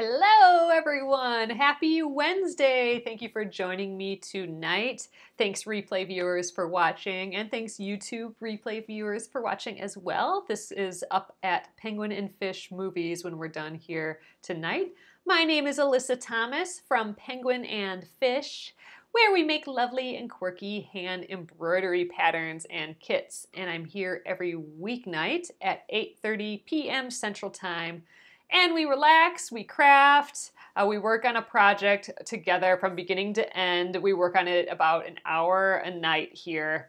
Hello, everyone. Happy Wednesday. Thank you for joining me tonight. Thanks, replay viewers, for watching, and thanks, YouTube replay viewers, for watching as well. This is up at Penguin and Fish Movies when we're done here tonight. My name is Alyssa Thomas from Penguin and Fish, where we make lovely and quirky hand embroidery patterns and kits. And I'm here every weeknight at 8:30 p.m. Central Time. And we relax, we craft, we work on a project together from beginning to end. We work on it about an hour a night here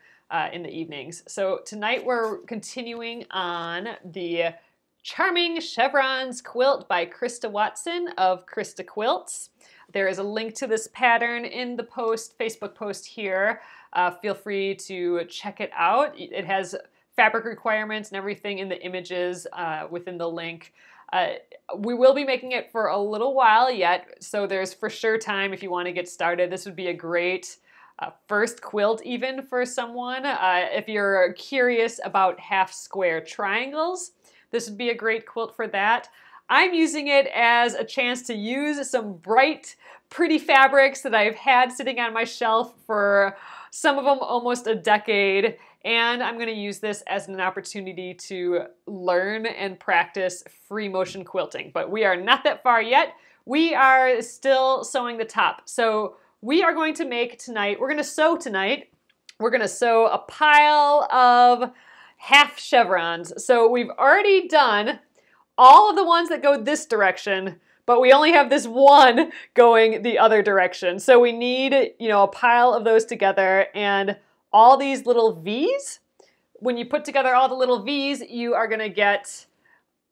in the evenings. So tonight we're continuing on the Charming Chevrons quilt by Krista Watson of Krista Quilts. There is a link to this pattern in the Facebook post here. Feel free to check it out. It has fabric requirements and everything in the images within the link. We will be making it for a little while yet, so there's for sure time if you want to get started. This would be a great first quilt even for someone. If you're curious about half square triangles, this would be a great quilt for that. I'm using it as a chance to use some bright, pretty fabrics that I've had sitting on my shelf for some of them almost a decade. And I'm going to use this as an opportunity to learn and practice free motion quilting. But we are not that far yet. We are still sewing the top. So we are going to make tonight, we're going to sew tonight. We're going to sew a pile of half chevrons. So we've already done all of the ones that go this direction, but we only have this one going the other direction. So we need, a pile of those together, and all these little V's. When you put together all the little V's, you are gonna get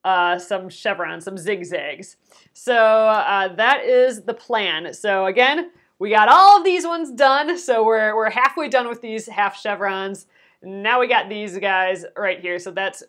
some chevrons, some zigzags. So that is the plan. So again, we got all of these ones done. So we're halfway done with these half chevrons. Now we got these guys right here. So that's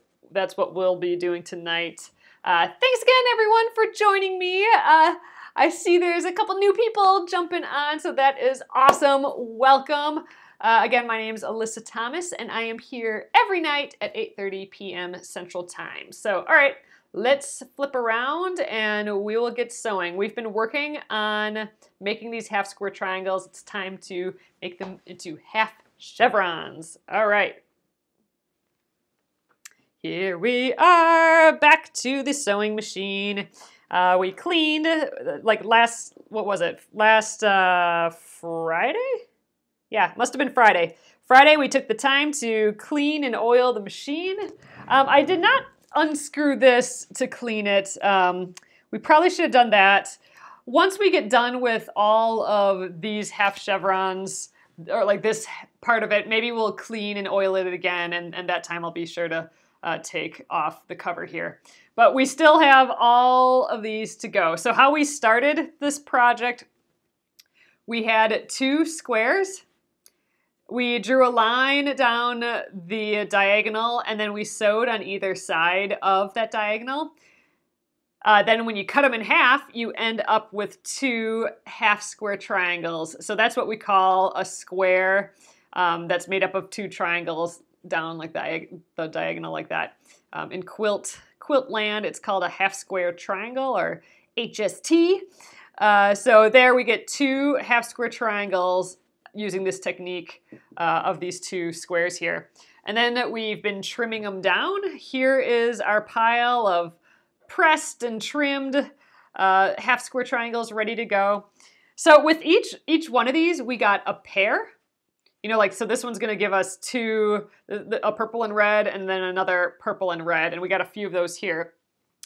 what we'll be doing tonight. Thanks again, everyone, for joining me. I see there's a couple new people jumping on, so that is awesome. Welcome. Again, my name is Alyssa Thomas, and I am here every night at 8:30 p.m. Central Time. So, all right, let's flip around and we will get sewing. We've been working on making these half square triangles. It's time to make them into half chevrons. All right. Here we are, back to the sewing machine. We cleaned, last Friday? Yeah, must have been Friday. Friday, we took the time to clean and oil the machine. I did not unscrew this to clean it. We probably should have done that. Once we get done with all of these half chevrons, or like this part of it, maybe we'll clean and oil it again, and that time I'll be sure to take off the cover here. But we still have all of these to go. So how we started this project, we had 2 squares. We drew a line down the diagonal, and then we sewed on either side of that diagonal. Then when you cut them in half, you end up with 2 half square triangles. So that's what we call a square that's made up of 2 triangles down like the diagonal like that. In quilt land, it's called a half square triangle, or HST. So there we get 2 half square triangles using this technique of these 2 squares here. And then we've been trimming them down. Here is our pile of pressed and trimmed half square triangles ready to go. So with each one of these, we got a pair. So this one's gonna give us 2, a purple and red, and then another purple and red, and we got a few of those here.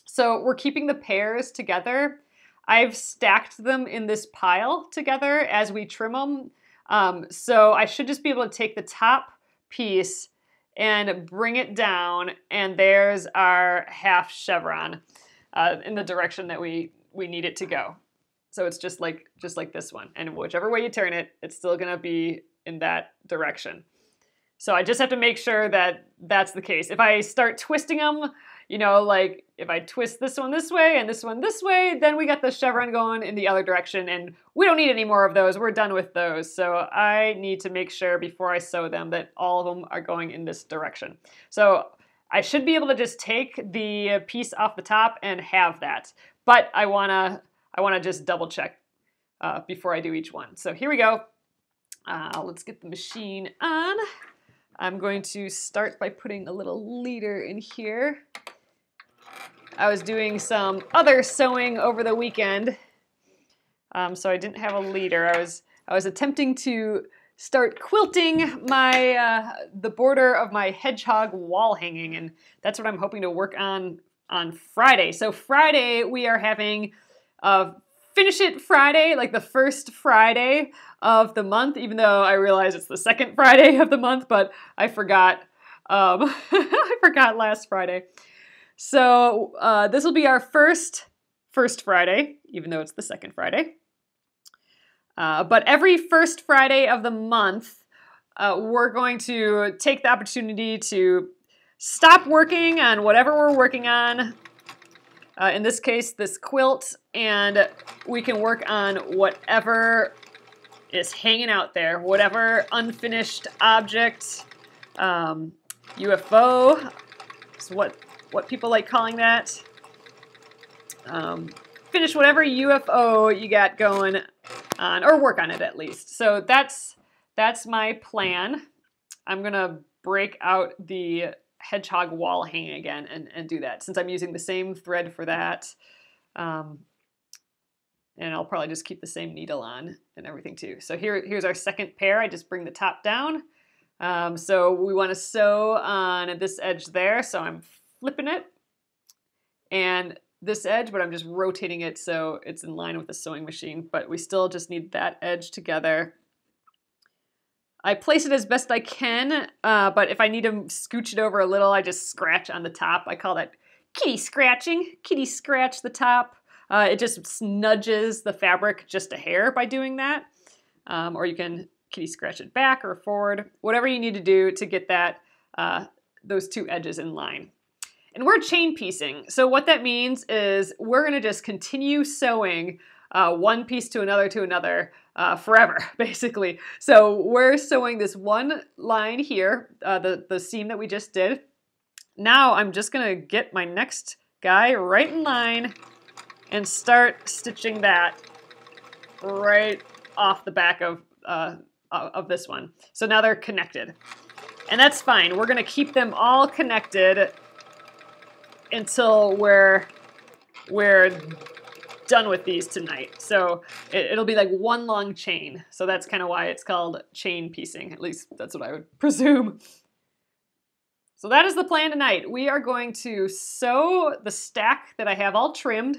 So we're keeping the pairs together. I've stacked them in this pile together as we trim them. So I should just be able to take the top piece and bring it down, and there's our half chevron in the direction that we need it to go. So it's just like this one, and whichever way you turn it, it's still gonna be in that direction. So I just have to make sure that that's the case. If I start twisting them, like if I twist this one this way and this one this way, then we got the chevron going in the other direction, and we don't need any more of those. We're done with those. So I need to make sure before I sew them that all of them are going in this direction. So I should be able to just take the piece off the top and have that. But I wanna I want to just double check before I do each one. So here we go. Let's get the machine on. I'm going to start by putting a little leader in here. I was doing some other sewing over the weekend, so I didn't have a leader. I was attempting to start quilting the border of my hedgehog wall hanging, and that's what I'm hoping to work on Friday. So Friday we are having Finish It Friday, like the first Friday of the month, even though I realize it's the second Friday of the month, but I forgot. I forgot last Friday. So this will be our first Friday, even though it's the second Friday. But every first Friday of the month, we're going to take the opportunity to stop working on whatever we're working on. In this case, this quilt, and we can work on whatever is hanging out there, whatever unfinished object, UFO is what people like calling that. Finish whatever UFO you got going on, or work on it at least. So that's my plan. I'm gonna break out the hedgehog wall hanging again and do that, since I'm using the same thread for that. And I'll probably just keep the same needle on and everything too. So here's our second pair. I just bring the top down. So we want to sew on this edge there. So I'm flipping it and this edge, but I'm just rotating it so it's in line with the sewing machine. But we still just need that edge together. I place it as best I can, but if I need to scooch it over a little, I just scratch on the top. I call that kitty scratching. Kitty scratch the top. It just nudges the fabric just a hair by doing that. Or you can kitty scratch it back or forward, whatever you need to do to get that those two edges in line. And we're chain piecing. So what that means is we're gonna just continue sewing one piece to another forever, basically. So we're sewing this one line here, the seam that we just did. Now I'm just gonna get my next guy right in line and start stitching that right off the back of this one. So now they're connected. And that's fine. We're gonna keep them all connected until we're done with these tonight. So it'll be like one long chain. So that's kind of why it's called chain piecing. At least that's what I would presume. So that is the plan tonight. We are going to sew the stack that I have all trimmed,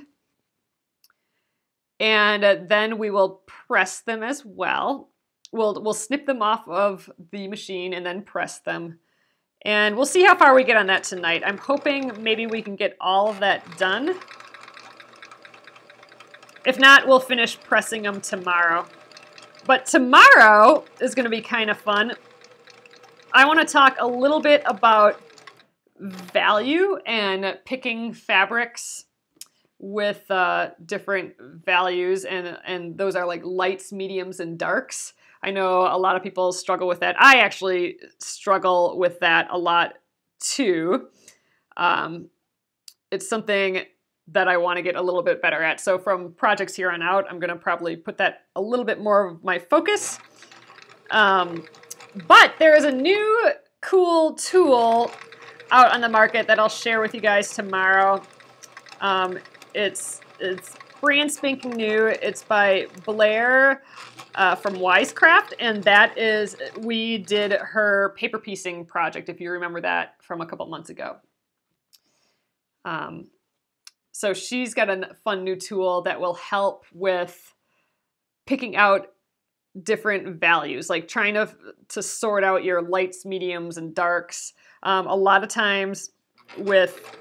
and then we will press them as well. We'll snip them off of the machine and then press them. And we'll see how far we get on that tonight. I'm hoping maybe we can get all of that done. If not, we'll finish pressing them tomorrow. But tomorrow is going to be kind of fun. I want to talk a little bit about value and picking fabrics with different values, and those are like lights, mediums, and darks. I know a lot of people struggle with that. I actually struggle with that a lot too. It's something that I want to get a little bit better at. So from projects here on out, I'm going to probably put that a little bit more of my focus. But there is a new cool tool out on the market that I'll share with you guys tomorrow. It's brand spanking new. It's by Blair from Wisecraft, and that is, we did her paper piecing project, if you remember that from a couple months ago. So she's got a fun new tool that will help with picking out different values, like trying to sort out your lights, mediums, and darks. A lot of times with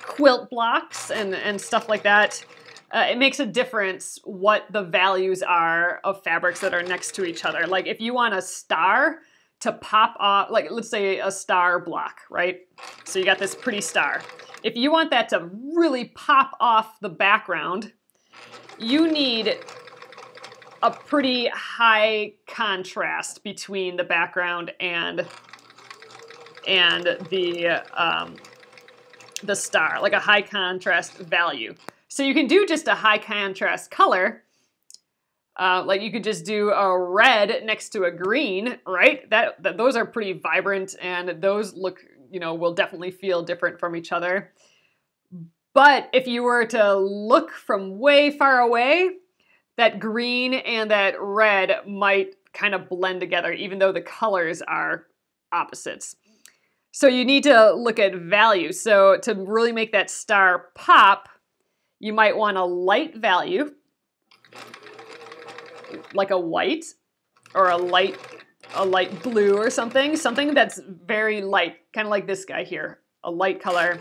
quilt blocks and stuff like that, it makes a difference what the values are of fabrics that are next to each other. Like if you want a star to pop off, like let's say a star block, right? So you got this pretty star. If you want that to really pop off the background, you need a pretty high contrast between the background and the star, like a high contrast value. So you can do just a high contrast color. Like you could just do a red next to a green, right? Those are pretty vibrant, and those look, will definitely feel different from each other. But if you were to look from way far away, that green and that red might kind of blend together, even though the colors are opposites. So you need to look at value. So to really make that star pop, you might want a light value, like a white or a light blue or something that's very light, kind of like this guy here, a light color.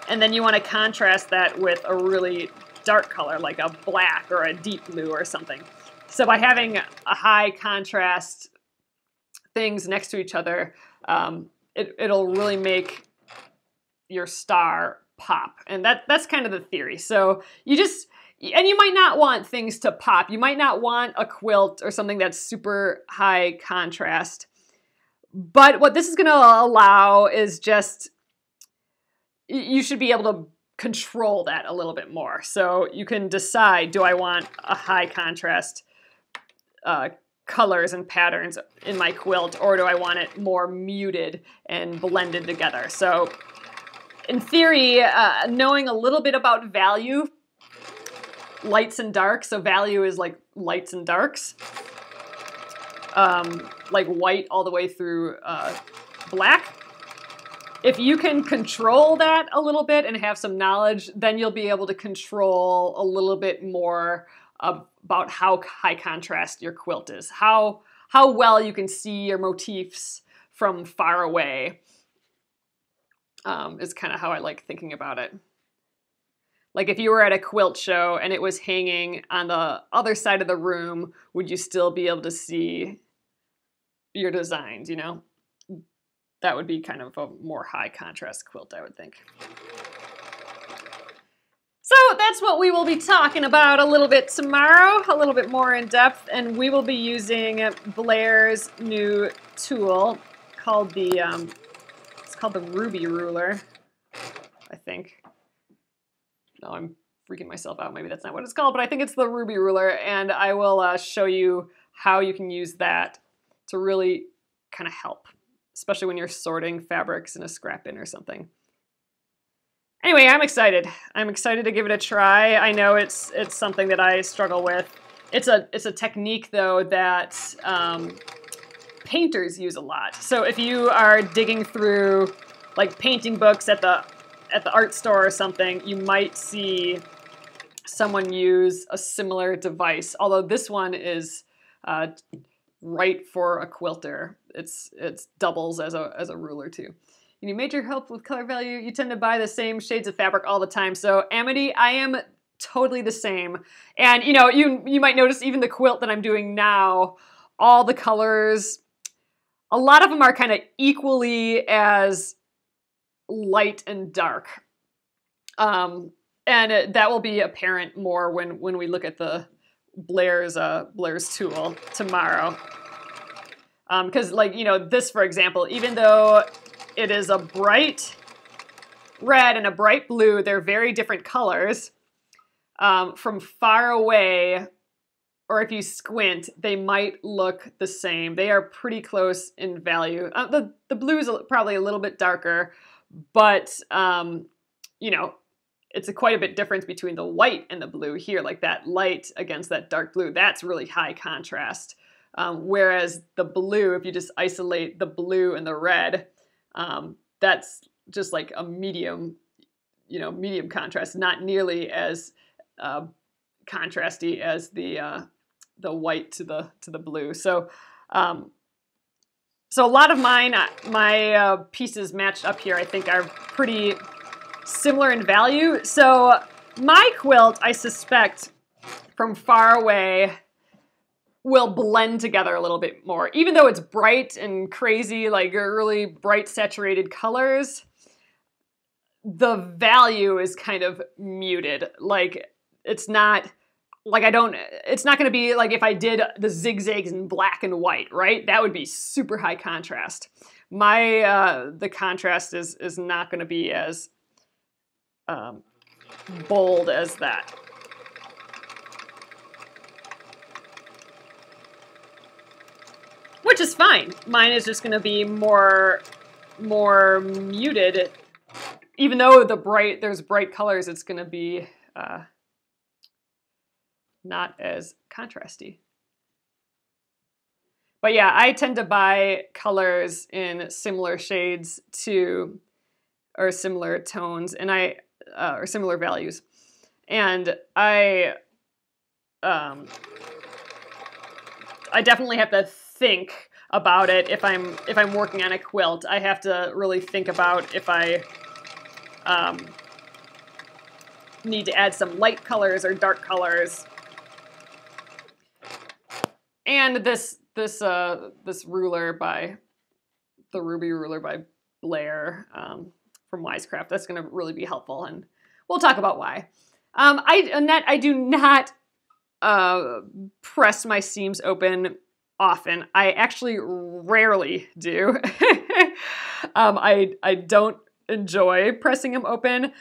And then you want to contrast that with a really dark color, like a black or a deep blue or something. So by having a high contrast things next to each other, it'll really make your star pop. And that's kind of the theory. So and you might not want things to pop. You might not want a quilt or something that's super high contrast. But what this is going to allow is just, you should be able to control that a little bit more. So you can decide, do I want a high contrast colors and patterns in my quilt, or do I want it more muted and blended together? So in theory, knowing a little bit about value, lights and darks, so value is like lights and darks, like white all the way through black. If you can control that a little bit and have some knowledge, then you'll be able to control a little bit more about how high contrast your quilt is, how well you can see your motifs from far away, is kind of how I like thinking about it. Like if you were at a quilt show and it was hanging on the other side of the room, would you still be able to see your designs, That would be kind of a more high contrast quilt, I would think. So that's what we will be talking about a little bit tomorrow, a little bit more in depth, and we will be using Blair's new tool called it's called the Ruby Ruler, I think. No, I'm freaking myself out. Maybe that's not what it's called, but I think it's the Ruby Ruler, and I will show you how you can use that to really kind of help, especially when you're sorting fabrics in a scrap bin or something. Anyway, I'm excited. I'm excited to give it a try. I know it's something that I struggle with. It's a technique though that painters use a lot. So if you are digging through like painting books at the art store or something, you might see someone use a similar device. Although this one is right for a quilter. It's doubles as a ruler too. You need major help with color value. You tend to buy the same shades of fabric all the time. So Amity, I am totally the same. And you might notice even the quilt that I'm doing now, all the colors, a lot of them are kind of equally as light and dark. And that will be apparent more when we look at the Blair's tool tomorrow. Because this, for example, even though it is a bright red and a bright blue, they're very different colors. From far away, or if you squint, they might look the same. They are pretty close in value. The blue is probably a little bit darker, but it's quite a bit difference between the white and the blue here, like that light against that dark blue. That's really high contrast. Whereas the blue, if you just isolate the blue and the red, that's just like a medium contrast, not nearly as contrasty as the white to the blue. So a lot of my pieces matched up here, I think, are pretty similar in value. So my quilt, I suspect, from far away, will blend together a little bit more. Even though it's bright and crazy, like really bright saturated colors, the value is kind of muted. Like it's not going to be like if I did the zigzags in black and white, right? That would be super high contrast. The contrast is not going to be as bold as that. Which is fine. Mine is just going to be more muted. Even though there's bright colors, it's going to be not as contrasty. But yeah, I tend to buy colors in similar shades or similar tones, and or similar values. And I definitely have to think about it if I'm working on a quilt. I have to really think about if I need to add some light colors or dark colors. And this ruler the Ruby ruler by Blair from Wisecraft, that's going to really be helpful, and we'll talk about why. Annette, I do not press my seams open often. I actually rarely do. I don't enjoy pressing them open.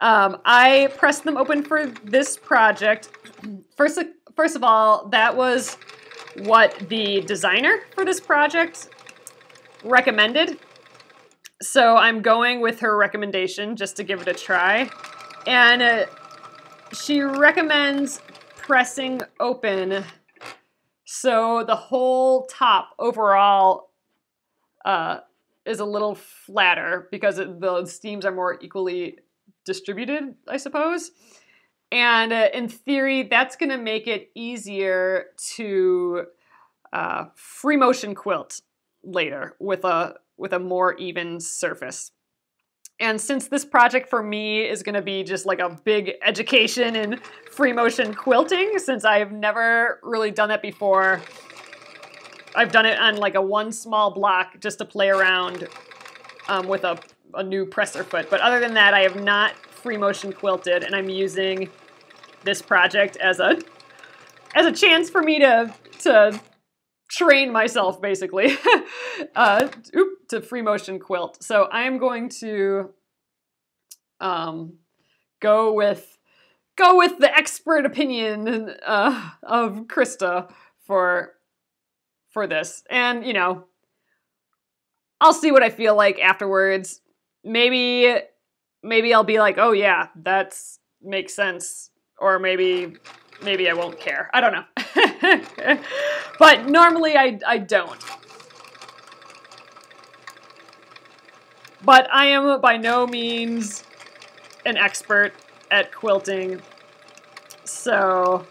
I pressed them open for this project. First of all, that was what the designer for this project recommended. So I'm going with her recommendation just to give it a try. And she recommends pressing open so the whole top overall is a little flatter because the steams are more equally distributed, I suppose. And in theory, that's going to make it easier to free motion quilt later with a more even surface. And since this project for me is going to be just like a big education in free motion quilting, since I've never really done that before, I've done it on like one small block just to play around with a new presser foot. But other than that, I have not free motion quilted, and I'm using this project as a chance for me to train myself, basically, to free motion quilt. So I'm going to go with the expert opinion of Krista for this, and I'll see what I feel like afterwards. Maybe I'll be like, oh yeah, that makes sense, or maybe I won't care. I don't know. But normally I don't. But I am by no means an expert at quilting, so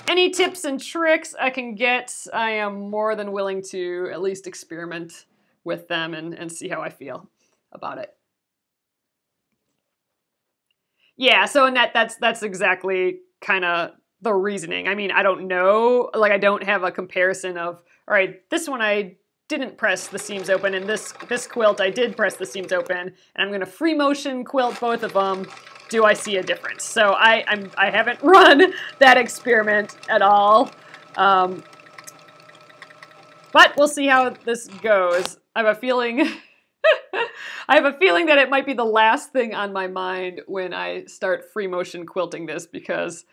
any tips and tricks I can get, I am more than willing to at least experiment with them and see how I feel about it. Yeah, so Annette, that's exactly kind of the reasoning. I mean, I don't know, like I don't have a comparison of, all right, this one I didn't press the seams open, and this quilt I did press the seams open, and I'm gonna free motion quilt both of them. Do I see a difference? So I haven't run that experiment at all, but we'll see how this goes. I have a feeling. I have a feeling that it might be the last thing on my mind when I start free motion quilting this, because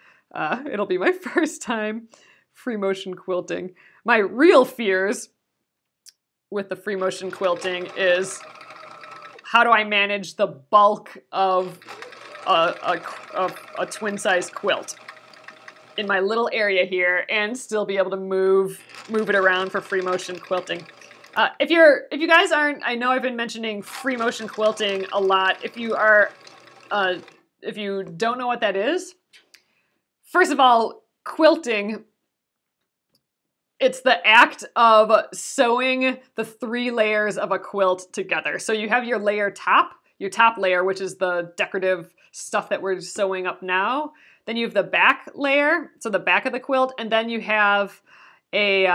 it'll be my first time free motion quilting. My real fears with the free motion quilting is, how do I manage the bulk of a twin size quilt in my little area here and still be able to move it around for free motion quilting. If you guys aren't, I know I've been mentioning free motion quilting a lot. If you don't know what that is, first of all, quilting, it's the act of sewing the 3 layers of a quilt together. So you have your top layer, which is the decorative stuff that we're sewing up now. Then you have the back layer, so the back of the quilt, and then you have a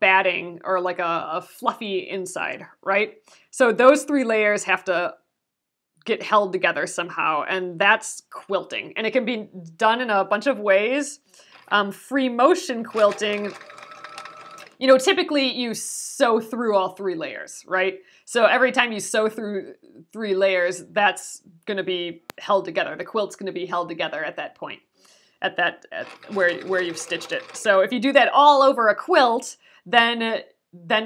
batting, or like a fluffy inside, right? So those 3 layers have to get held together somehow, and that's quilting. And it can be done in a bunch of ways. Free motion quilting you know, typically you sew through all 3 layers, right? So every time you sew through 3 layers, that's going to be held together. The quilt's going to be held together at that point, at where you've stitched it. So if you do that all over a quilt, then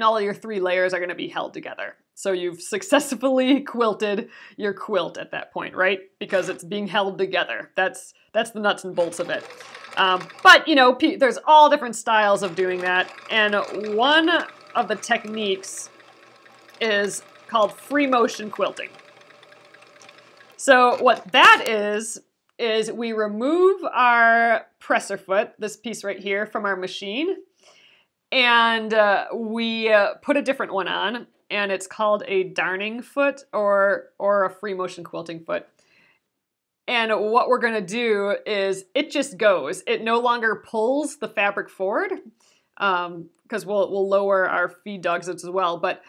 all your 3 layers are going to be held together. So you've successfully quilted your quilt at that point, right? Because it's being held together. That's the nuts and bolts of it. But, you know, there's all different styles of doing that. And one of the techniques is called free motion quilting. So what that is we remove our presser foot, this piece right here, from our machine. And we put a different one on. And it's called a darning foot or a free motion quilting foot. And what we're going to do is it just goes. It no longer pulls the fabric forward because we'll lower our feed dogs as well. But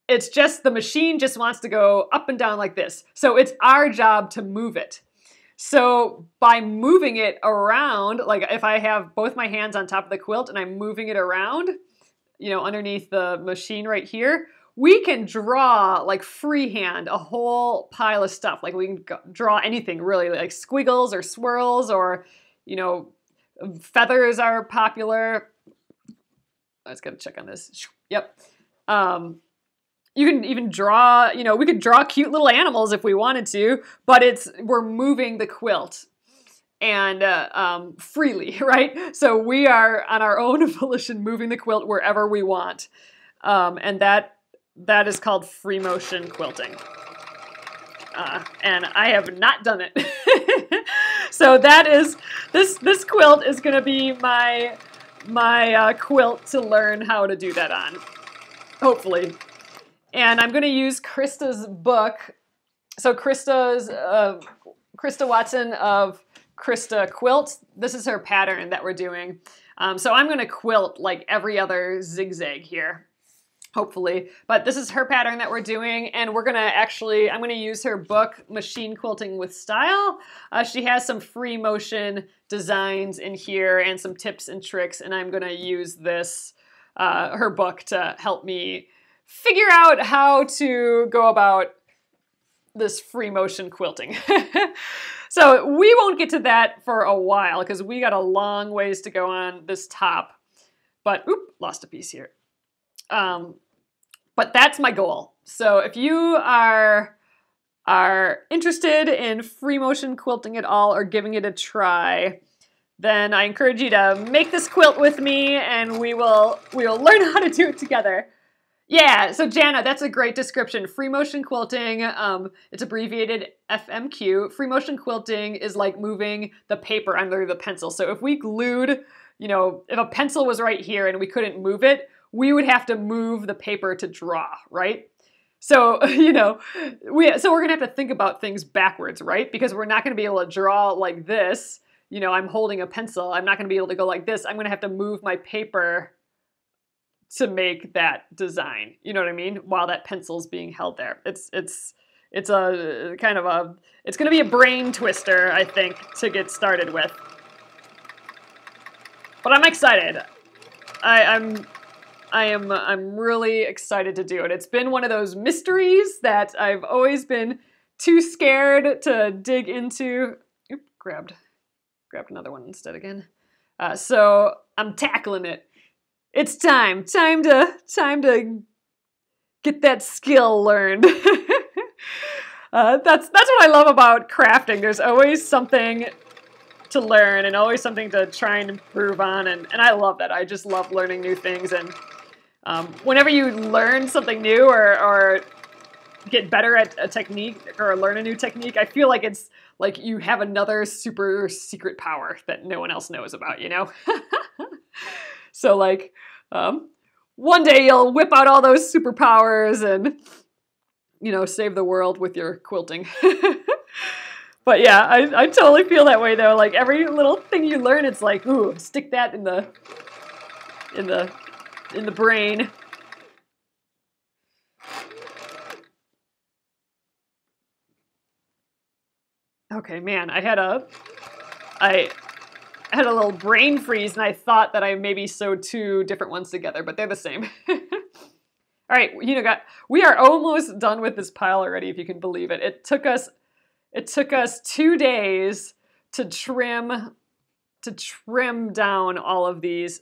it's just the machine just wants to go up and down like this. So it's our job to move it. So by moving it around, like if I have both my hands on top of the quilt and I'm moving it around, you know, underneath the machine right here, we can draw like freehand a whole pile of stuff. Like we can draw anything really, like squiggles or swirls or, you know, feathers are popular. I just gotta check on this. Yep. You can even draw, you know, we could draw cute little animals if we wanted to, but we're moving the quilt and freely, right? So we are on our own volition moving the quilt wherever we want. And that is called free motion quilting. And I have not done it. So that is, this quilt is gonna be my quilt to learn how to do that on, hopefully. And I'm gonna use Krista's book. So Krista Watson of Krista Quilt. This is her pattern that we're doing. So I'm gonna quilt like every other zigzag here, hopefully. But this is her pattern that we're doing, and I'm gonna use her book, Machine Quilting with Style. She has some free motion designs in here and some tips and tricks, and I'm gonna use her book to help me figure out how to go about this free motion quilting. So we won't get to that for a while because we got a long ways to go on this top. But, lost a piece here. But that's my goal. So if you are interested in free motion quilting at all or giving it a try, then I encourage you to make this quilt with me and we will learn how to do it together. Yeah, so Jana, that's a great description. Free motion quilting, it's abbreviated FMQ. Free motion quilting is like moving the paper under the pencil. So if we glued, you know, if a pencil was right here and we couldn't move it, we would have to move the paper to draw, right? So, you know, we're gonna have to think about things backwards, right? Because we're not gonna be able to draw like this. You know, I'm holding a pencil. I'm not gonna be able to go like this. I'm gonna have to move my paper to make that design, you know what I mean? While that pencil's being held there. It's a kind of it's gonna be a brain twister, I think, to get started with. But I'm excited. I'm really excited to do it. It's been one of those mysteries that I've always been too scared to dig into. Oop, grabbed another one instead again. So I'm tackling it. It's time to get that skill learned. That's what I love about crafting. There's always something to learn and always something to try and improve on, and I love that. I just love learning new things, and whenever you learn something new or get better at a technique or learn a new technique, I feel like it's like you have another super secret power that no one else knows about, you know? So like, one day you'll whip out all those superpowers and, you know, save the world with your quilting. But yeah, I totally feel that way though. Like every little thing you learn, it's like, ooh, stick that in the brain. Okay, man, I I had a little brain freeze, and I thought that I maybe sewed two different ones together, but they're the same. All right, you know, we are almost done with this pile already, if you can believe it. It took us 2 days to trim down all of these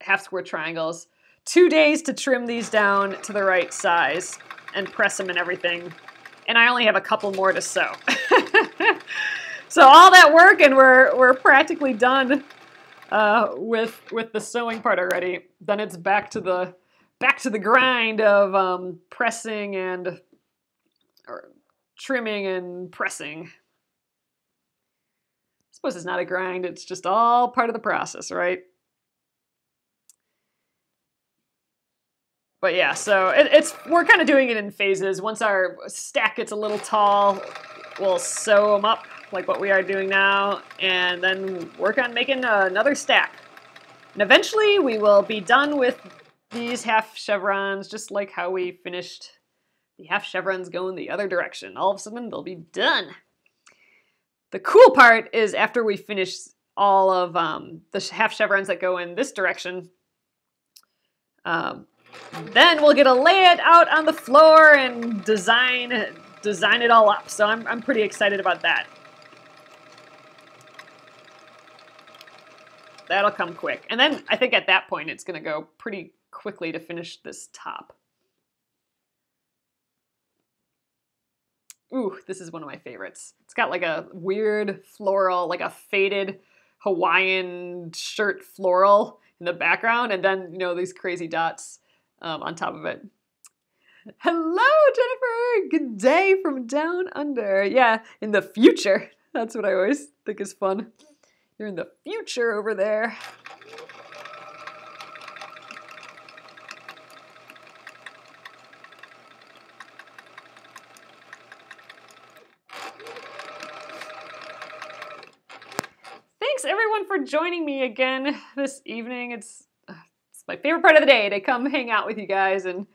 half square triangles. 2 days to trim these down to the right size and press them and everything. And I only have a couple more to sew. So all that work, and we're practically done with the sewing part already. Then it's back to the grind of pressing and trimming and pressing. I suppose it's not a grind, it's just all part of the process, right? But yeah, so we're kind of doing it in phases. Once our stack gets a little tall, we'll sew them up like what we are doing now, and then work on making another stack. And eventually we will be done with these half chevrons, just like how we finished the half chevrons going the other direction. All of a sudden they'll be done. The cool part is after we finish all of the half chevrons that go in this direction, then we'll get to lay it out on the floor and design it all up. So I'm pretty excited about that. That'll come quick. And then I think at that point it's going to go pretty quickly to finish this top. Ooh, this is one of my favorites. It's got like a weird floral, like a faded Hawaiian shirt floral in the background, and then, you know, these crazy dots on top of it. Hello, Jennifer! Good day from down under. Yeah, in the future. That's what I always think is fun. You're in the future over there. Thanks everyone for joining me again this evening. It's my favorite part of the day to come hang out with you guys and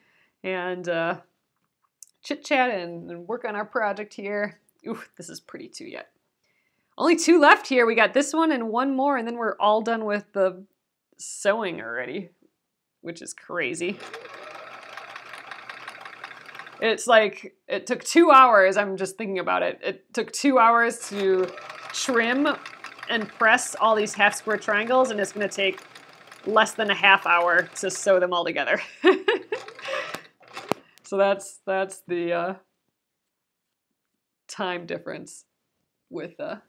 chit chat and work on our project here. Ooh, this is pretty too yet. Only 2 left here. We got this one and one more, and then we're all done with the sewing already, which is crazy. It's like, it took 2 hours, I'm just thinking about it. It took 2 hours to trim and press all these half square triangles, and it's gonna take less than a half hour to sew them all together. So that's the time difference with the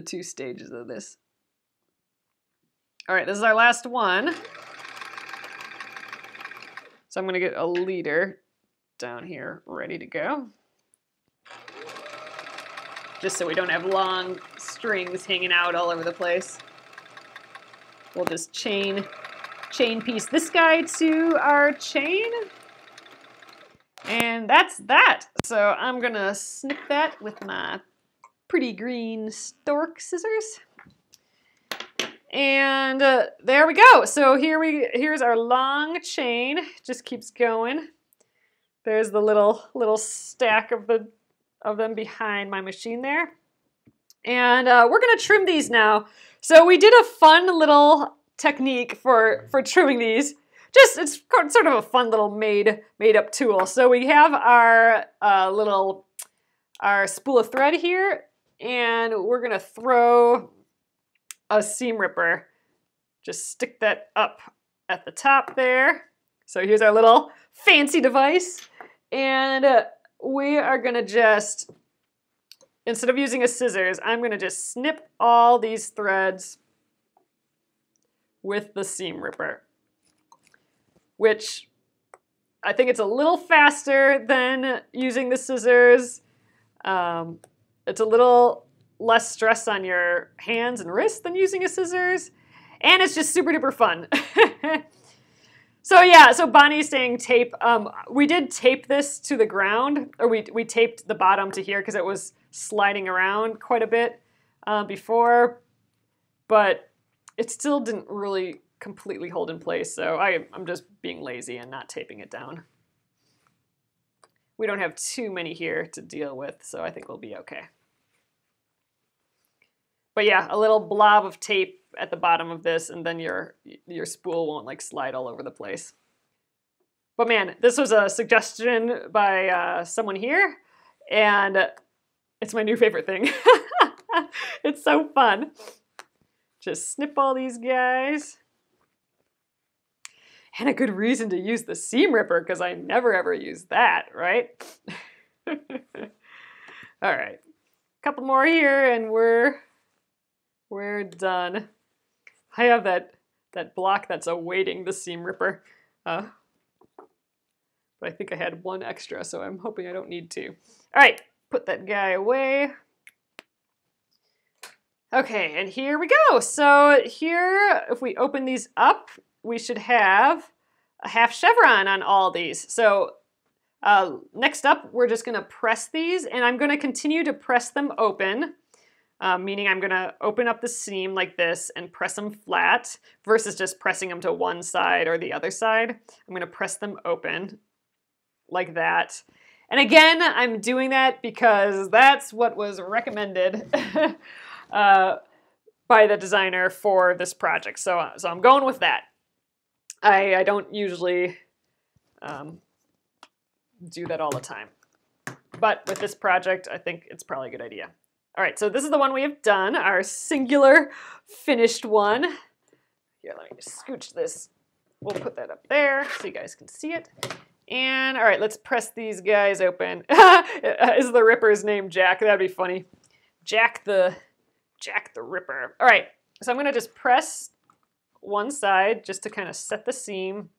2 stages of this. All right, this is our last one. So I'm gonna get a leader down here ready to go. Just so we don't have long strings hanging out all over the place. We'll just chain piece this guy to our chain. And that's that. So I'm gonna snip that with my pretty green stork scissors. And there we go. So here's our long chain. Just keeps going. There's the little stack of them behind my machine there. And we're gonna trim these now. So we did a fun little technique for trimming these. It's sort of a fun little made up tool. So we have our spool of thread here, and we're gonna throw a seam ripper. Just stick that up at the top there. So here's our little fancy device, and we are gonna just, instead of using a scissors, I'm gonna just snip all these threads with the seam ripper, which I think it's a little faster than using the scissors. It's a little less stress on your hands and wrists than using a scissors, and it's just super duper fun. So yeah, so Bonnie's saying tape. We did tape this to the ground, or we taped the bottom to here because it was sliding around quite a bit before, but it still didn't really completely hold in place, so I'm just being lazy and not taping it down. we don't have too many here to deal with, so I think we'll be okay. But yeah, a little blob of tape at the bottom of this, and then your spool won't like slide all over the place. But man, this was a suggestion by someone here, and it's my new favorite thing. It's so fun. Just snip all these guys. And a good reason to use the seam ripper, because I never ever use that, right? All right, a couple more here and we're done. I have that block that's awaiting the seam ripper. But I think I had one extra, so I'm hoping I don't need two. All right, put that guy away. Okay, and here we go. So here, if we open these up, we should have a half chevron on all these. So next up, we're just gonna press these, and I'm gonna continue to press them open, meaning I'm gonna open up the seam like this and press them flat versus just pressing them to one side or the other side. I'm gonna press them open like that. And again, I'm doing that because that's what was recommended by the designer for this project. So I'm going with that. I don't usually do that all the time. But with this project, I think it's probably a good idea. All right, so this is the one we have done, our singular finished one. Here, let me just scooch this. We'll put that up there so you guys can see it. And all right, let's press these guys open. Is the Ripper's name Jack? That'd be funny. Jack the Ripper. All right, so I'm gonna just press one side just to kind of set the seam.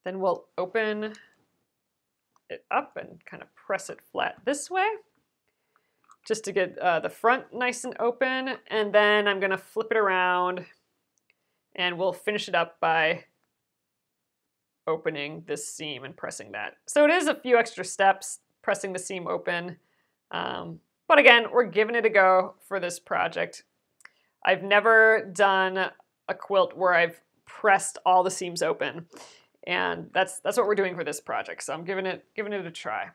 Then we'll open it up and kind of press it flat this way, just to get the front nice and open. And then I'm gonna flip it around and we'll finish it up by opening this seam and pressing that. So it is a few extra steps, pressing the seam open. But again, we're giving it a go for this project. I've never done a quilt where I've pressed all the seams open. And that's what we're doing for this project. So I'm giving it a try.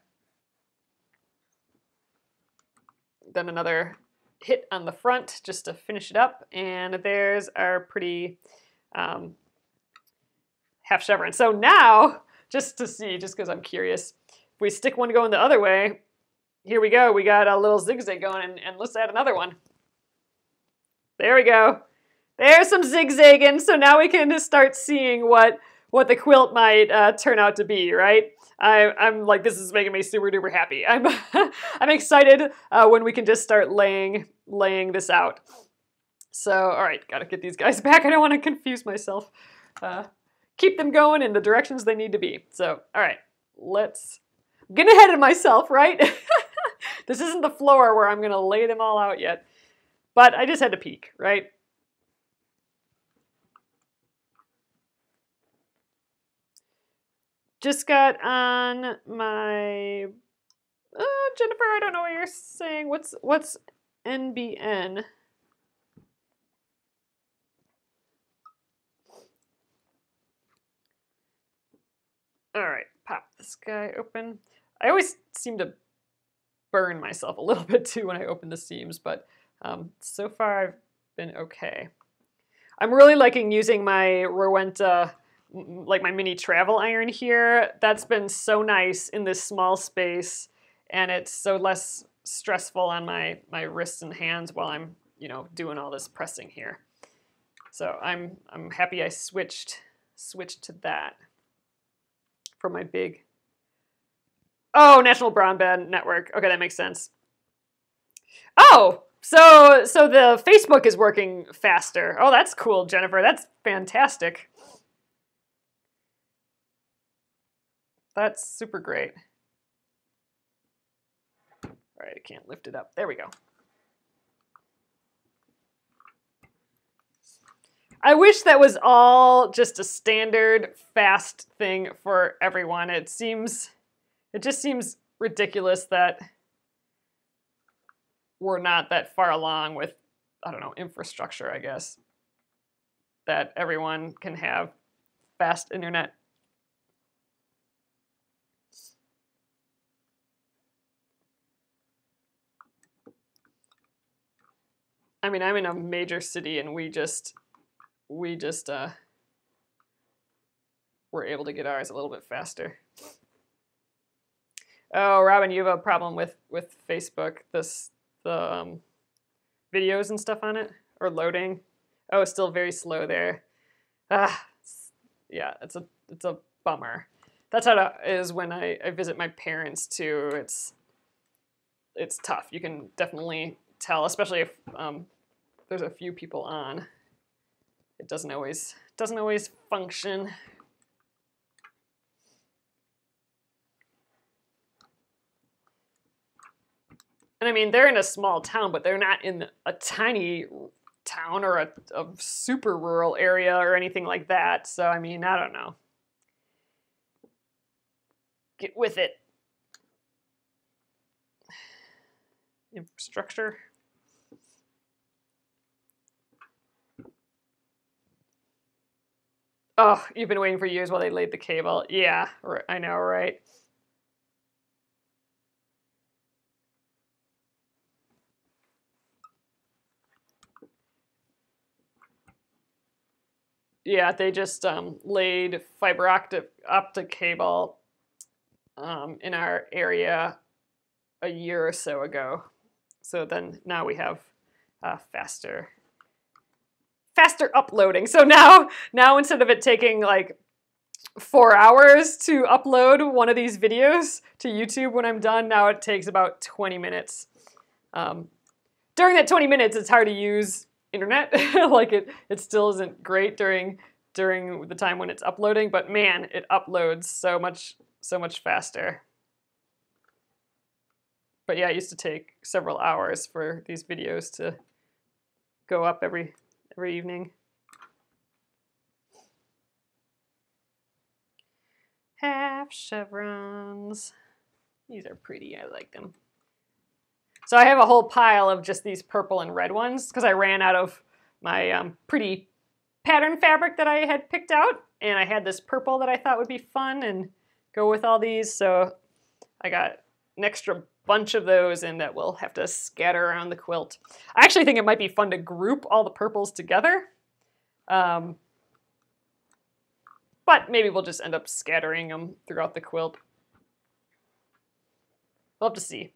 Then another hit on the front just to finish it up. And there's our pretty half chevron. So now, just to see, just because I'm curious, if we stick one going the other way, here we go. We got a little zigzag going, and let's add another one. There we go. There's some zigzagging. So now we can just start seeing what the quilt might turn out to be, right? I'm like, this is making me super duper happy. I'm excited when we can just start laying this out. So, all right, gotta get these guys back. I don't want to confuse myself. Keep them going in the directions they need to be. So, all right, I'm getting ahead of myself, right? This isn't the floor where I'm gonna lay them all out yet, but I just had to peek, right? Just got on my, Jennifer, I don't know what you're saying. What's NBN? All right, pop this guy open. I always seem to burn myself a little bit too when I open the seams, but so far I've been okay. I'm really liking using my Rowenta, like my mini travel iron here. That's been so nice in this small space, and it's so less stressful on my wrists and hands while I'm, doing all this pressing here. So I'm happy I switched to that for my big. Oh, National Broadband Network. Okay, that makes sense. Oh, so the Facebook is working faster. Oh, that's cool, Jennifer. That's fantastic. That's super great. All right, I can't lift it up. There we go. I wish that was all just a standard fast thing for everyone. It just seems ridiculous that we're not that far along with, I don't know, infrastructure, I guess, that everyone can have fast internet. I mean, I'm in a major city and we just were able to get ours a little bit faster. Oh, Robin, you have a problem with Facebook, the videos and stuff on it, or loading? Oh, it's still very slow there. Yeah, it's a bummer. That's how it is when I visit my parents too. It's tough. You can definitely tell, especially if there's a few people on. It doesn't always function. And I mean, they're in a small town, but they're not in a tiny town or a super rural area or anything like that. So, I mean, I don't know. Get with it. Infrastructure. Oh, you've been waiting for years while they laid the cable. Yeah, I know, right? Yeah, they just laid fiber optic cable in our area a year or so ago. So then now we have faster uploading. So now instead of it taking like 4 hours to upload one of these videos to YouTube when I'm done, now it takes about 20 minutes. During that 20 minutes, it's hard to use internet. Like it still isn't great during the time when it's uploading, but man, it uploads so much faster. But yeah, it used to take several hours for these videos to go up every evening. Half chevrons. These are pretty, I like them. So I have a whole pile of just these purple and red ones because I ran out of my pretty pattern fabric that I had picked out, and I had this purple that I thought would be fun and go with all these, so I got an extra bunch of those and that we'll have to scatter around the quilt. I actually think it might be fun to group all the purples together, but maybe we'll just end up scattering them throughout the quilt. We'll have to see.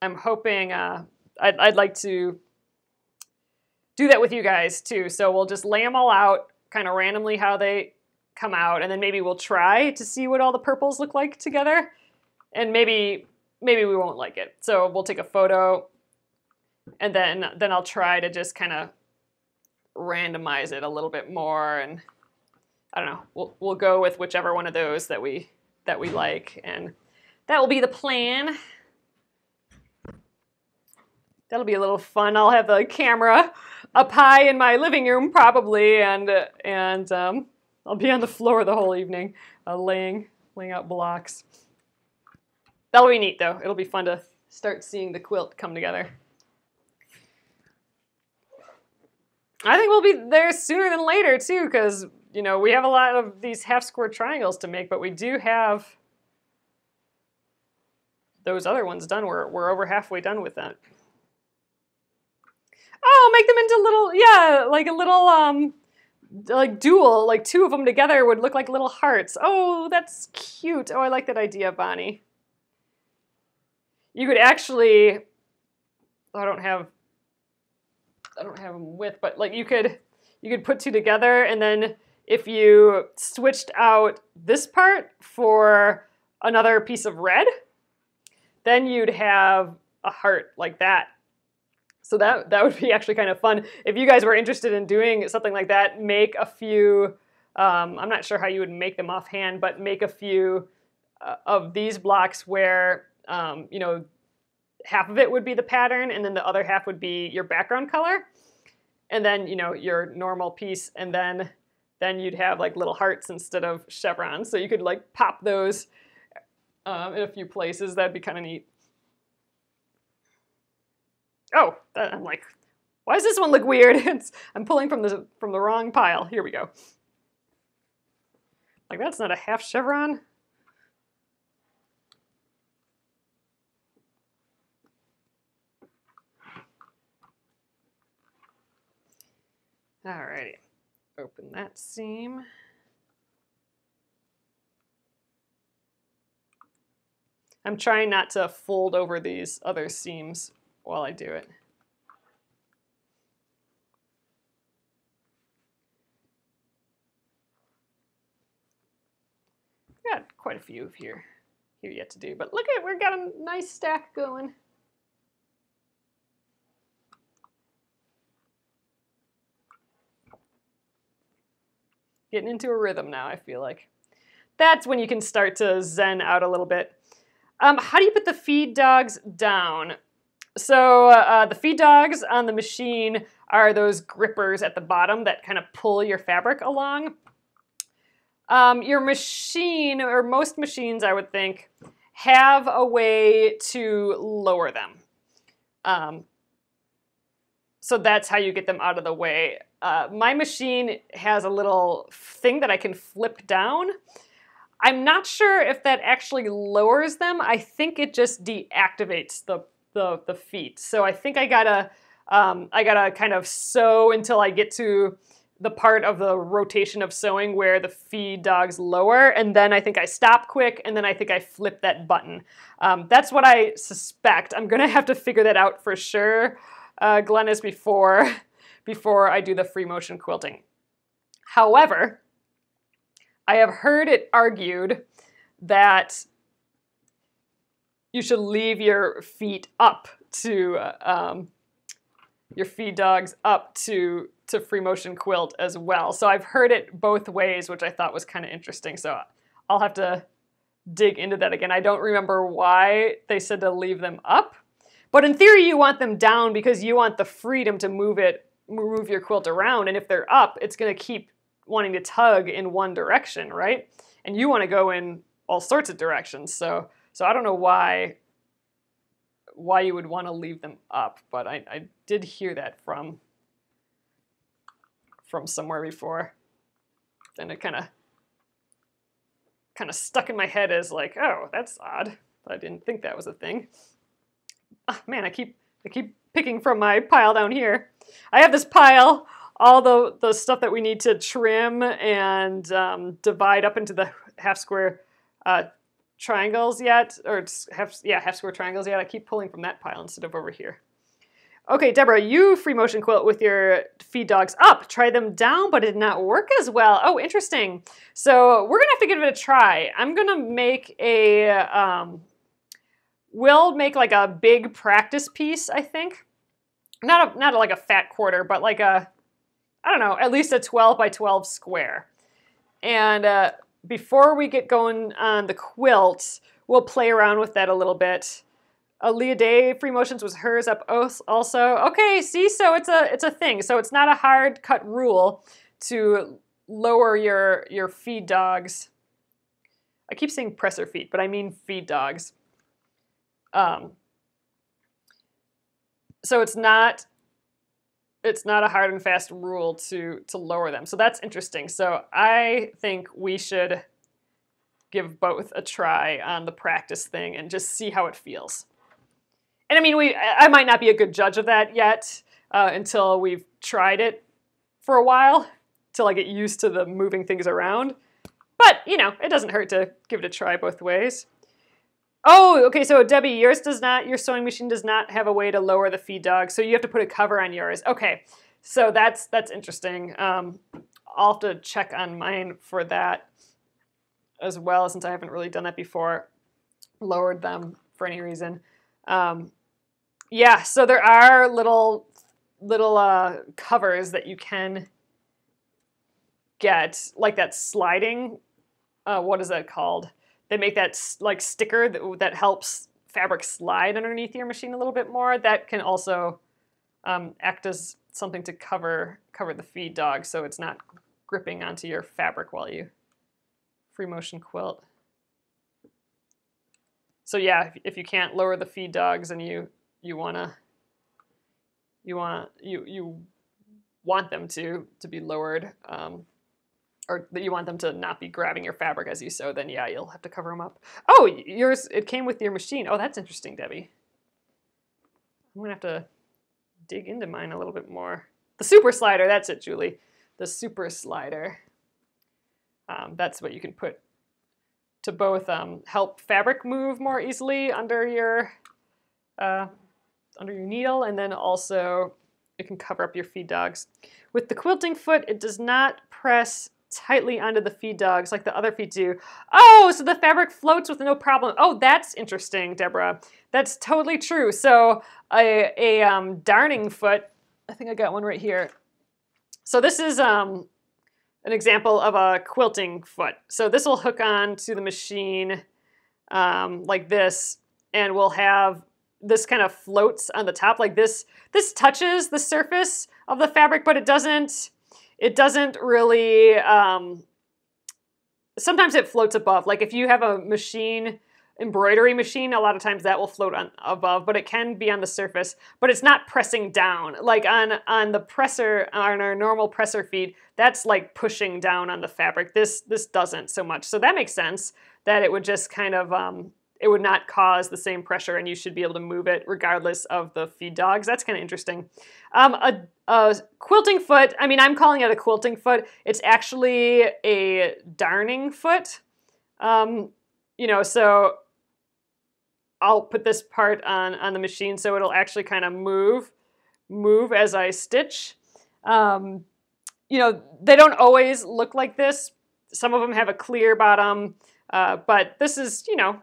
I'm hoping I'd like to do that with you guys too. So we'll just lay them all out kind of randomly how they come out, and then maybe we'll try to see what all the purples look like together, and maybe we won't like it. So we'll take a photo, and then I'll try to just kind of randomize it a little bit more, and I don't know. We'll go with whichever one of those that we like, and that will be the plan. That'll be a little fun. I'll have the camera up high in my living room probably, and I'll be on the floor the whole evening, laying out blocks. That'll be neat though. It'll be fun to start seeing the quilt come together. I think we'll be there sooner than later too, because you know we have a lot of these half square triangles to make, but we do have those other ones done. We're over halfway done with that. Oh, make them into little, yeah, like a little, like dual, like two of them together would look like little hearts. Oh, that's cute. Oh, I like that idea, Bonnie. You could actually, I don't have them with, but like you could put two together, and then if you switched out this part for another piece of red, then you'd have a heart like that. So that would be actually kind of fun. If you guys were interested in doing something like that, make a few, I'm not sure how you would make them offhand, but make a few of these blocks where, you know, half of it would be the pattern and then the other half would be your background color. And then, you know, your normal piece, and then you'd have like little hearts instead of chevrons. So you could like pop those in a few places. That'd be kind of neat. Oh, I'm like, why does this one look weird? I'm pulling from the wrong pile. Here we go. Like, that's not a half chevron. Alrighty, open that seam. I'm trying not to fold over these other seams while I do it. Got quite a few here yet to do, but look at, we've got a nice stack going. Getting into a rhythm now, I feel like. That's when you can start to zen out a little bit. How do you put the feed dogs down? So the feed dogs on the machine are those grippers at the bottom that kind of pull your fabric along. Your machine, or most machines I would think, have a way to lower them. So that's how you get them out of the way. My machine has a little thing that I can flip down. I'm not sure if that actually lowers them. I think it just deactivates the feet. So I think I gotta kind of sew until I get to the part of the rotation of sewing where the feed dogs lower, and then I think I stop quick, and then I think I flip that button. That's what I suspect. I'm gonna have to figure that out for sure, Glennis, before I do the free motion quilting. However, I have heard it argued that you should leave your feet up to your feed dogs up to free motion quilt as well. So I've heard it both ways, which I thought was kind of interesting. So I'll have to dig into that again. I don't remember why they said to leave them up, but in theory you want them down because you want the freedom to move your quilt around. And if they're up, it's going to keep wanting to tug in one direction, right? And you want to go in all sorts of directions. So I don't know why you would want to leave them up, but I did hear that from somewhere before, and it kind of stuck in my head as like, oh, that's odd. I didn't think that was a thing. Oh, man, I keep picking from my pile down here. I have this pile, all the stuff that we need to trim and divide up into the half square triangles yet, or half square triangles yet. I keep pulling from that pile instead of over here. Okay, Deborah, you free motion quilt with your feed dogs up. Try them down, but it did not work as well. Oh, interesting. So we're gonna have to give it a try. I'm gonna make we'll make like a big practice piece, I think. Not like a fat quarter, but like I don't know, at least a 12 by 12 square. And before we get going on the quilt, we'll play around with that a little bit. Leah Day Free Motions was hers up also. Okay, see, so it's a thing. So it's not a hard cut rule to lower your feed dogs. I keep saying presser feet, but I mean feed dogs. So it's not a hard and fast rule to lower them. So that's interesting. So I think we should give both a try on the practice thing and just see how it feels. And I mean, I might not be a good judge of that yet until we've tried it for a while, till I get used to the moving things around. But, you know, it doesn't hurt to give it a try both ways. Oh, okay, so Debbie, your sewing machine does not have a way to lower the feed dog, so you have to put a cover on yours. Okay, so that's interesting. I'll have to check on mine for that as well, since I haven't really done that before, lowered them for any reason. Yeah, so there are little covers that you can get, like that sliding, what is that called? They make that like sticker that helps fabric slide underneath your machine a little bit more. That can also act as something to cover the feed dog, so it's not gripping onto your fabric while you free motion quilt. So yeah, if you can't lower the feed dogs and you want them to be lowered, or that you want them to not be grabbing your fabric as you sew, then yeah, you'll have to cover them up. Oh, yours, it came with your machine. Oh, that's interesting, Debbie. I'm gonna have to dig into mine a little bit more. The super slider, that's it, Julie. The super slider. That's what you can put to both help fabric move more easily under your needle, and then also it can cover up your feed dogs. With the quilting foot, it does not press tightly onto the feed dogs like the other feet do. Oh, so the fabric floats with no problem. Oh, that's interesting, Deborah. That's totally true. So a darning foot, I think I got one right here. So this is an example of a quilting foot. So this will hook on to the machine like this, and we'll have this kind of floats on the top like this. This touches the surface of the fabric, but it doesn't really, sometimes it floats above. Like if you have a embroidery machine, a lot of times that will float on above, but it can be on the surface, but it's not pressing down. Like on the presser, on our normal presser feed, that's like pushing down on the fabric. This doesn't so much. So that makes sense that it would just kind of, it would not cause the same pressure, and you should be able to move it regardless of the feed dogs. That's kind of interesting. A quilting foot, I mean, I'm calling it a quilting foot. It's actually a darning foot. You know, so I'll put this part on the machine so it'll actually kind of move as I stitch. You know, they don't always look like this. Some of them have a clear bottom, but this is, you know,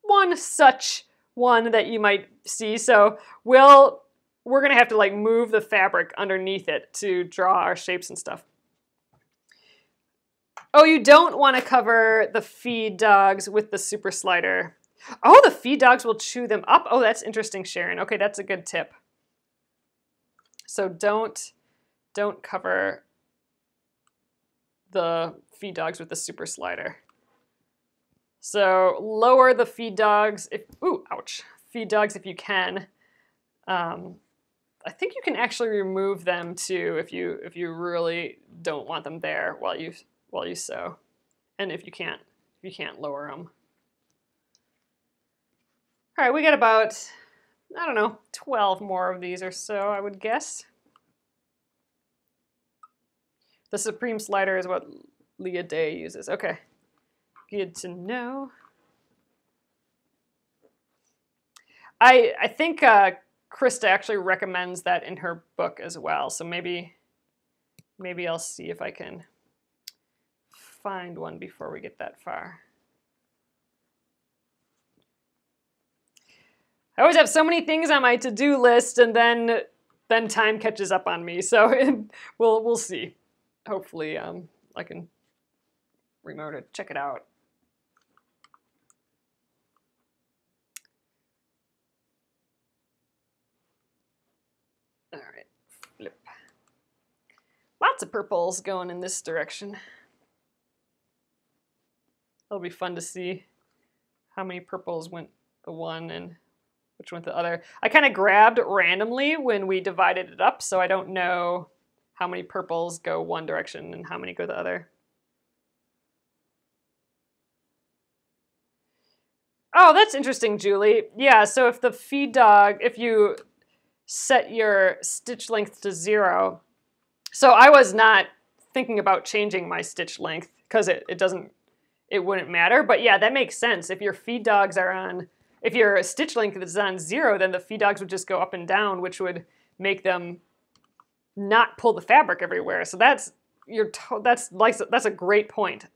one such one that you might see. So we're gonna have to like move the fabric underneath it to draw our shapes and stuff. Oh, you don't want to cover the feed dogs with the super slider. Oh, the feed dogs will chew them up. Oh, that's interesting, Sharon. Okay, that's a good tip. So don't cover the feed dogs with the super slider. So lower the feed dogs feed dogs if you can. I think you can actually remove them too if you really don't want them there while you sew, and if you can't lower them. All right, we got about, I don't know, 12 more of these or so, I would guess. The Supreme slider is what Leah Day uses. Okay, good to know. I think Krista actually recommends that in her book as well, so maybe I'll see if I can find one before we get that far. I always have so many things on my to-do list, and then time catches up on me. So we'll see. Hopefully, I can remember to check it out. All right, flip. Lots of purples going in this direction. It'll be fun to see how many purples went the one and which went the other. I kind of grabbed randomly when we divided it up, so I don't know how many purples go one direction and how many go the other. Oh, that's interesting, Julie. Yeah, so if the feed dog, if you set your stitch length to 0, so I was not thinking about changing my stitch length because it wouldn't matter, but yeah, that makes sense. If your feed dogs are on, if your stitch length is on 0, then the feed dogs would just go up and down, which would make them not pull the fabric everywhere. So that's a great point.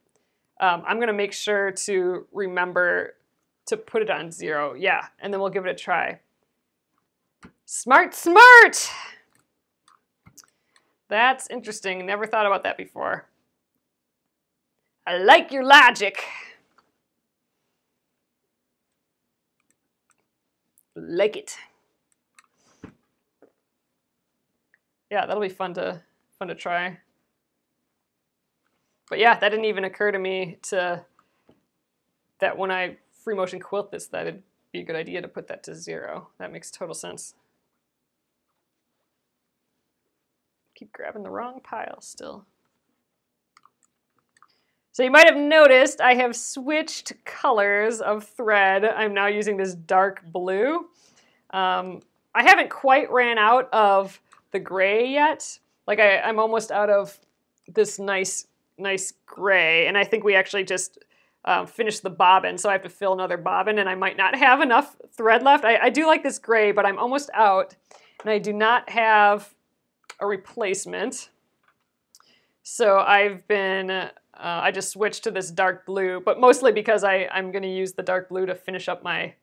I'm gonna make sure to remember to put it on 0. Yeah, and then we'll give it a try. Smart, smart! That's interesting. Never thought about that before. I like your logic. Like it. Yeah, that'll be fun to try. But yeah, that didn't even occur to me that when I free motion quilt this, that it'd be a good idea to put that to 0. That makes total sense. Keep grabbing the wrong pile still. So you might have noticed I have switched colors of thread. I'm now using this dark blue. I haven't quite ran out of the gray yet. Like I'm almost out of this nice gray, and I think we actually just finished the bobbin, so I have to fill another bobbin, and I might not have enough thread left. I do like this gray, but I'm almost out, and I do not have a replacement. So I've been, I just switched to this dark blue, but mostly because I'm going to use the dark blue to finish up my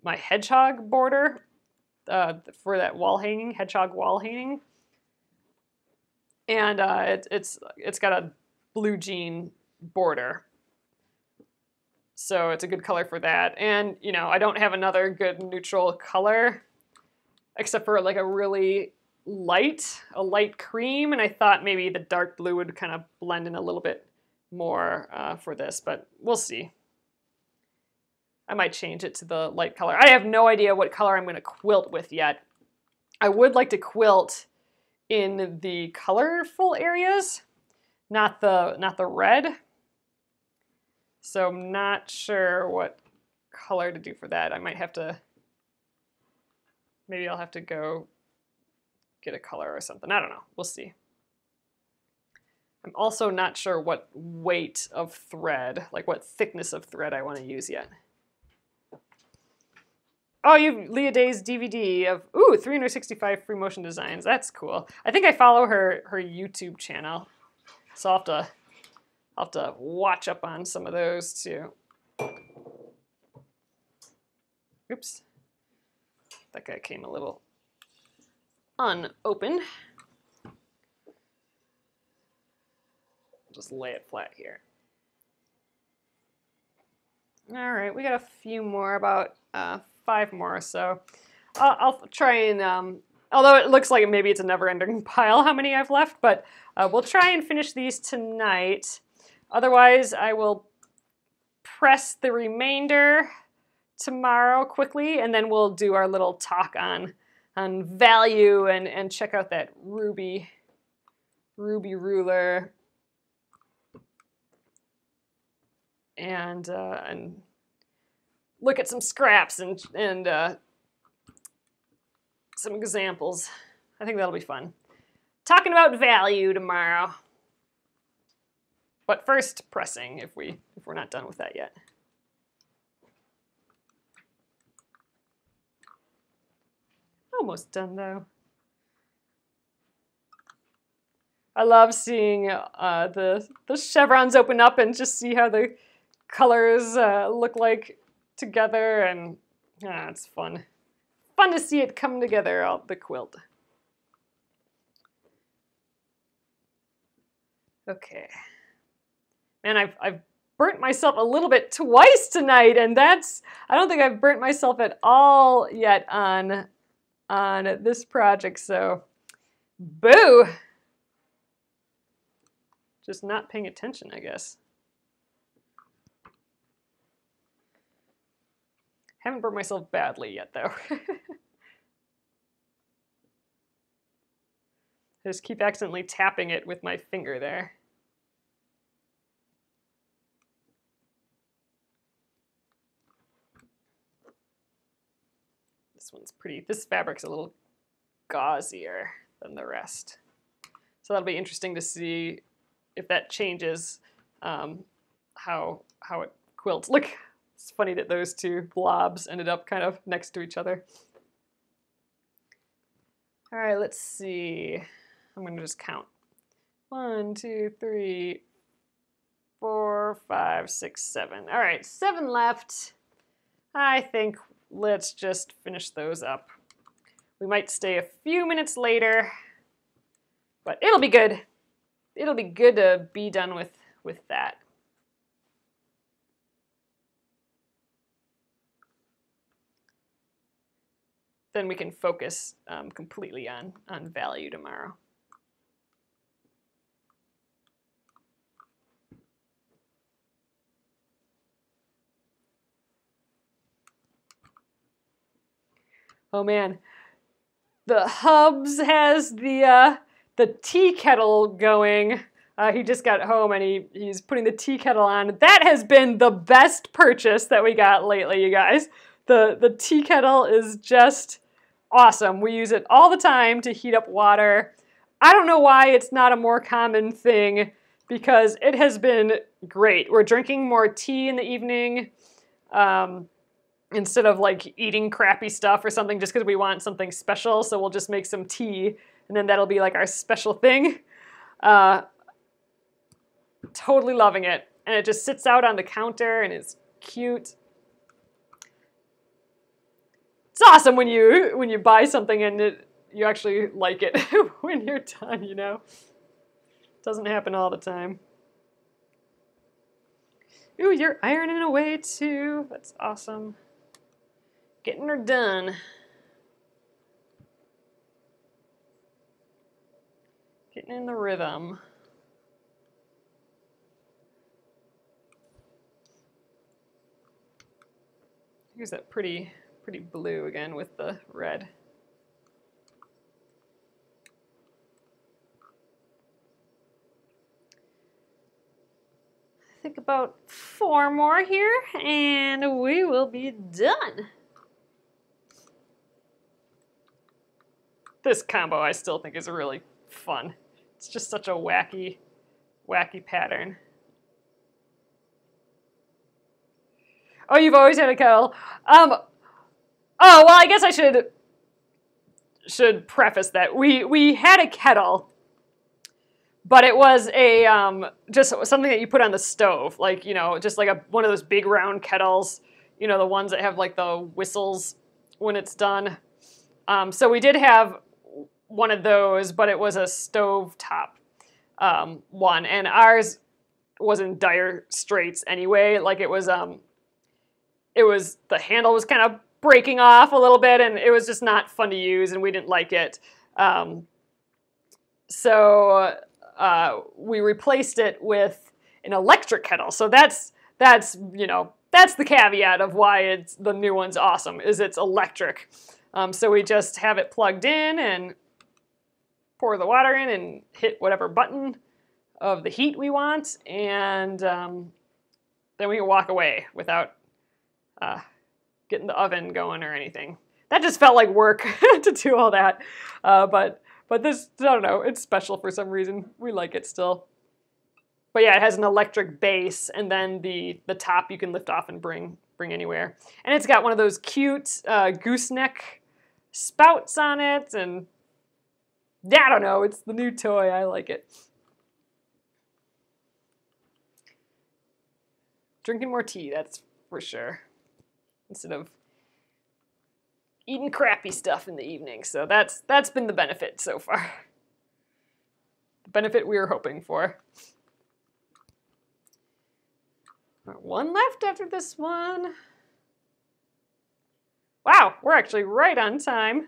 hedgehog border for that wall hanging, hedgehog wall hanging. And it's got a blue jean border. So it's a good color for that. And, you know, I don't have another good neutral color except for like a really light cream. And I thought maybe the dark blue would kind of blend in a little bit more for this, but we'll see. I might change it to the light color. I have no idea what color I'm going to quilt with yet. I would like to quilt in the colorful areas, not the red. So I'm not sure what color to do for that. I might have to, maybe I'll have to go get a color or something. I don't know. We'll see. I'm also not sure what weight of thread, like what thickness of thread I want to use yet. Oh, you have Leah Day's DVD of, 365 free motion designs. That's cool. I think I follow her YouTube channel. So I'll have to watch up on some of those too. Oops. That guy came a little unopened. Just lay it flat here. All right, we got a few more, about 5 more, so I'll try and, although it looks like maybe it's a never-ending pile how many I've left, but we'll try and finish these tonight. Otherwise, I will press the remainder tomorrow quickly, and then we'll do our little talk on value and check out that ruby ruler and look at some scraps and some examples. I think that'll be fun. Talking about value tomorrow. But first, pressing if we're not done with that yet. Almost done though. I love seeing the chevrons open up and just see how the colors look like together, and it's fun. Fun to see it come together, the quilt. Okay. Man, I've burnt myself a little bit twice tonight, and I don't think I've burnt myself at all yet on this project, so boo! Just not paying attention, I guess. Haven't burnt myself badly yet, though. I just keep accidentally tapping it with my finger there. This one's pretty, this fabric's a little gauzier than the rest. So that'll be interesting to see if that changes how it quilts. Look, it's funny that those two blobs ended up kind of next to each other. All right, let's see. I'm going to just count. 1, 2, 3, 4, 5, 6, 7. All right, 7 left. I think let's just finish those up. We might stay a few minutes later, but it'll be good. It'll be good to be done with that. Then we can focus completely on value tomorrow. Oh man, the Hubs has the tea kettle going. He just got home and he's putting the tea kettle on. That has been the best purchase that we got lately, you guys. The tea kettle is just awesome. We use it all the time to heat up water. I don't know why it's not a more common thing because it has been great. We're drinking more tea in the evening instead of like eating crappy stuff or something just because we want something special. So we'll just make some tea and then that'll be like our special thing. Totally loving it. And it just sits out on the counter and it's cute. It's awesome when you buy something and you actually like it when you're done, you know? Doesn't happen all the time. Ooh, you're ironing away too. That's awesome. Getting her done. Getting in the rhythm. Here's that pretty blue again with the red. I think about 4 more here and we will be done. This combo I still think is really fun. It's just such a wacky pattern. Oh, you've always had a kettle. Oh, well, I guess I should preface that. We had a kettle, but it was a just something that you put on the stove, like, you know, just like one of those big round kettles, you know, the ones that have like the whistles when it's done. So we did have one of those, but it was a stove top one, and ours was in dire straits anyway. Like it was the handle was kind of breaking off a little bit, and it was just not fun to use, and we didn't like it. So we replaced it with an electric kettle. So that's you know, that's the caveat of why the new one's awesome, is it's electric. So we just have it plugged in and pour the water in and hit whatever button of the heat we want, and then we can walk away without getting the oven going or anything. That just felt like work to do all that. But this, I don't know, it's special for some reason. We like it still. But yeah, it has an electric base, and then the top you can lift off and bring anywhere. And it's got one of those cute gooseneck spouts on it, and I don't know, it's the new toy. I like it. Drinking more tea, that's for sure. Instead of eating crappy stuff in the evening. So that's been the benefit so far. The benefit we were hoping for. All right, 1 left after this one. Wow, we're actually right on time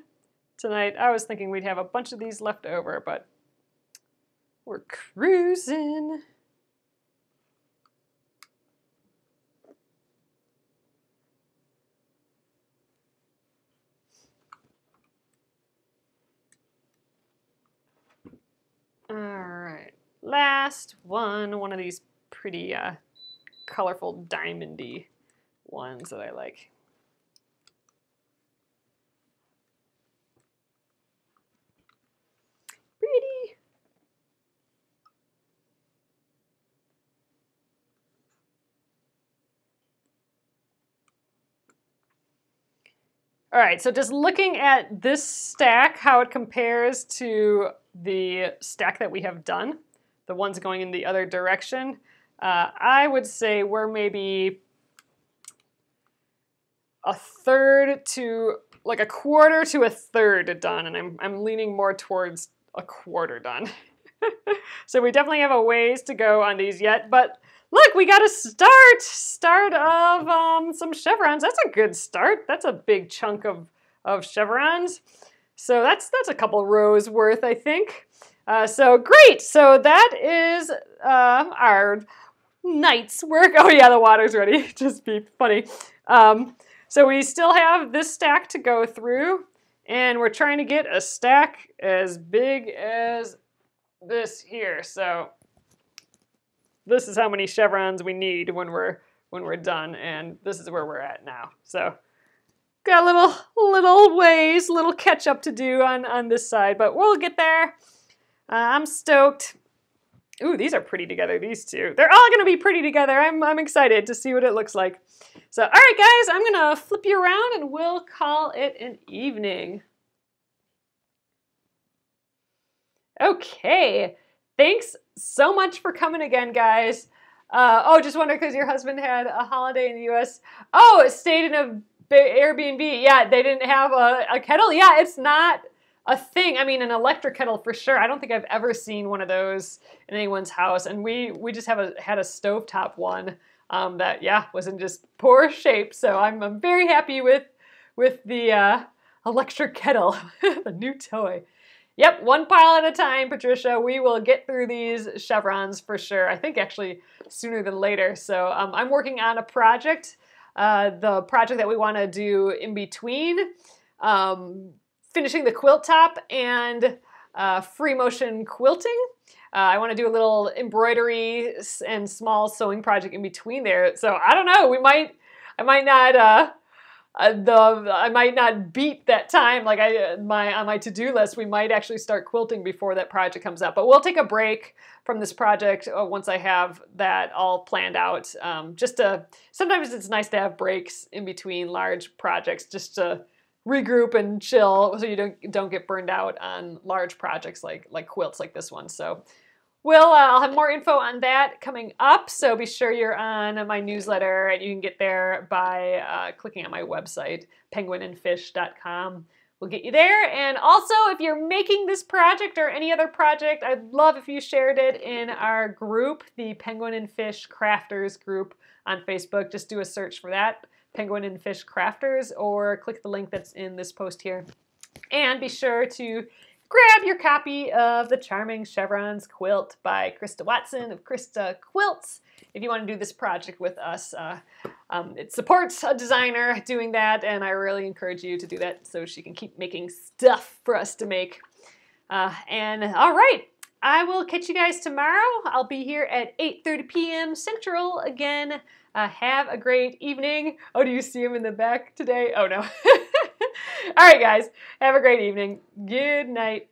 tonight. I was thinking we'd have a bunch of these left over, but we're cruising. All right, last one of these pretty colorful diamondy ones that I like. Pretty. All right, so just looking at this stack, how it compares to the stack that we have done, the ones going in the other direction, I would say we're maybe a quarter to a third done, and I'm leaning more towards a quarter done. So we definitely have a ways to go on these yet, but look, we got a start of some chevrons. That's a good start. That's a big chunk of chevrons. So that's a couple rows worth, I think. So great. So that is our night's work. Oh yeah, the water's ready. Just be funny. So we still have this stack to go through, and we're trying to get a stack as big as this here. So this is how many chevrons we need when we're done, and this is where we're at now. So got little ways, little catch up to do on this side, but we'll get there. I'm stoked. Ooh, these are pretty together, these two. They're all gonna be pretty together. I'm excited to see what it looks like. So, all right, guys, I'm gonna flip you around and we'll call it an evening. Okay, thanks so much for coming again, guys. Oh, just wonder because your husband had a holiday in the U.S. Oh, it stayed in a Airbnb. Yeah, they didn't have a kettle. Yeah, it's not a thing. I mean, an electric kettle for sure. I don't think I've ever seen one of those in anyone's house. And we just had a stovetop one that, yeah, was in just poor shape. So I'm very happy with the electric kettle, the new toy. Yep, one pile at a time, Patricia. We will get through these chevrons for sure. I think actually sooner than later. So I'm working on a project, the project that we want to do in between finishing the quilt top and free motion quilting. I want to do a little embroidery and small sewing project in between there. So I don't know. I might not beat that time like on my to-do list. We might actually start quilting before that project comes up. But we'll take a break from this project once I have that all planned out. Sometimes it's nice to have breaks in between large projects just to regroup and chill so you don't get burned out on large projects like quilts like this one. So I'll have more info on that coming up, so be sure you're on my newsletter, and you can get there by clicking on my website, penguinandfish.com. We'll get you there. And also, if you're making this project or any other project, I'd love if you shared it in our group, the Penguin and Fish Crafters group on Facebook. Just do a search for that, Penguin and Fish Crafters, or click the link that's in this post here. And be sure to grab your copy of the Charming Chevrons quilt by Krista Watson of Krista Quilts if you want to do this project with us. It supports a designer doing that, and I really encourage you to do that so she can keep making stuff for us to make. And all right, I will catch you guys tomorrow. I'll be here at 8:30 p.m. Central again. Have a great evening. Oh, do you see him in the back today? Oh, no. All right, guys. Have a great evening. Good night.